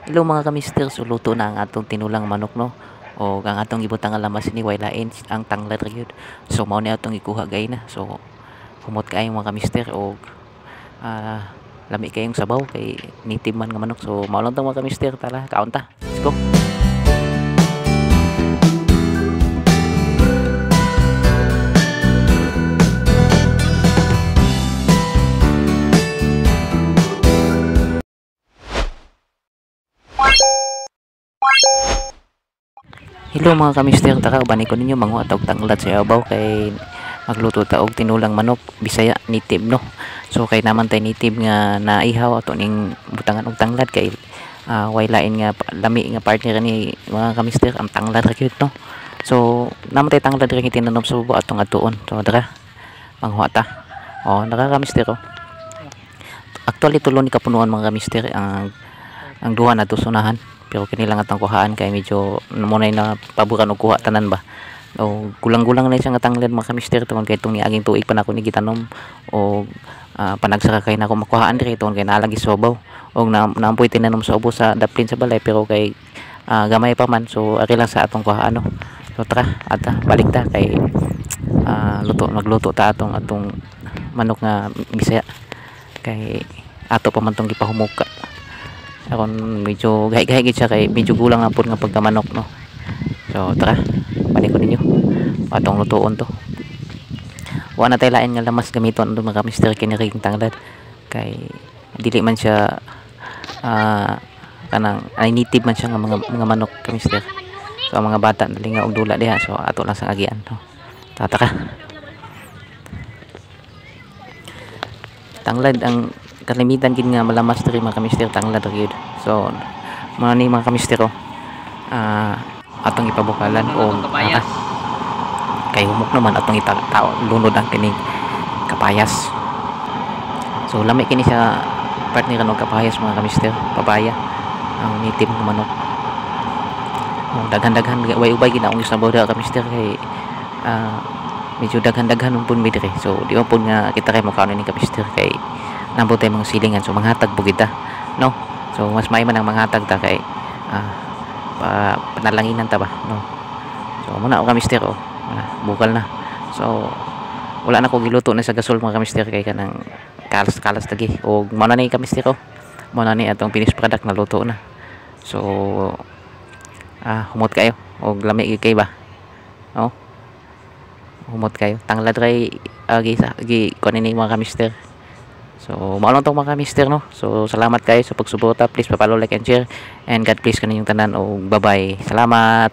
Hello mga kamister, so luto na ang atong tinulang manok no. O ang atong gibutang nga lamas ni way lain ang tanglad ra gyud. So mao ni atong ikuha gay na. So humot kaayong mga kamister o lami kayong sabaw kay native man nga manok. So mao lang tong mga kamister, tara kaon ta. Let's go. Hello mga kamister, tara uban ko ninyo manguha og tanglad sa ibabaw kay magluto ta og tinulang manok Bisaya native no. So kay naman tay native nga naihaw ato ning butangan og tanglad kay way lain nga lami nga partner ni mga kamister ang tanglad ra gyud no. So naman tay tanglad ra tinanom sa bubo atong atuon. So tara manguha ta. Tara kamister oh. Actually tulo ni kapunuan mga kamister ang duha na tusunahan. Pero kini lang atong kuhaan kay medyo munay na paboran og kuha tanan ba. O gulang-gulang na siya nga tanglad mga kamister tungod kay itong niaging tuig pa nako ni gitanom o panagsaka kay nako makuhaan diri tungod kay nalagi sobaw og naampoy tinanom sa ubo sa daplin sa balay pero kay gamay pa man so ari lang sa atong kuhaan no. So tara ata balik ta kay magluto ta atong manok nga Bisaya kay ato pa man tong gipahumuka aron medyo gahi-gahi gid siya kay medyo gulang na pud nga pagkamanok no. So tara balik ko ninyo atong lutuon to. Wa na tay lain nga lamas gamiton do mga kamister kini ring tanglad kay dili man siya kanang native man siya nga mga manok kamister. So ang mga bata nalinga og dula diha so ato lang sa agian no. Tataka tanglad ang kalimitan gid nga malamas diri mga kamister tanglad gyud. So mga ni mga kamister atong ipabukalan o kay humok naman atong lunod ang kining kapayas. So lami kini sa partner ng kapayas mga kamister, papaya ang native ng manok. Daghan-daghan way ubay gid akong isabaw da kamister kay medyo daghan-daghan pun mi dire. So di man pud nga kita kay makaon ni kamister kay nambot tay mga silingan so manghatag po kita no. So mas may man ang manghatag ta kay panalanginan ta ba no. So muna ako kamister bukal na. So wala na ko giluto na sa gasol mga kamister kay kanang kalas lagi og mao na ni kamister ko mao na ni atong finished product na luto na. So humot kayo og lami kay ba no. Humot kayo tanglad ray gi kunin ni mga kamister. So mao lang tong mga kamister no. So salamat kayo sa pagsuporta, please pa-follow, like and share and God bless kaninyong tanan o bye bye. Salamat.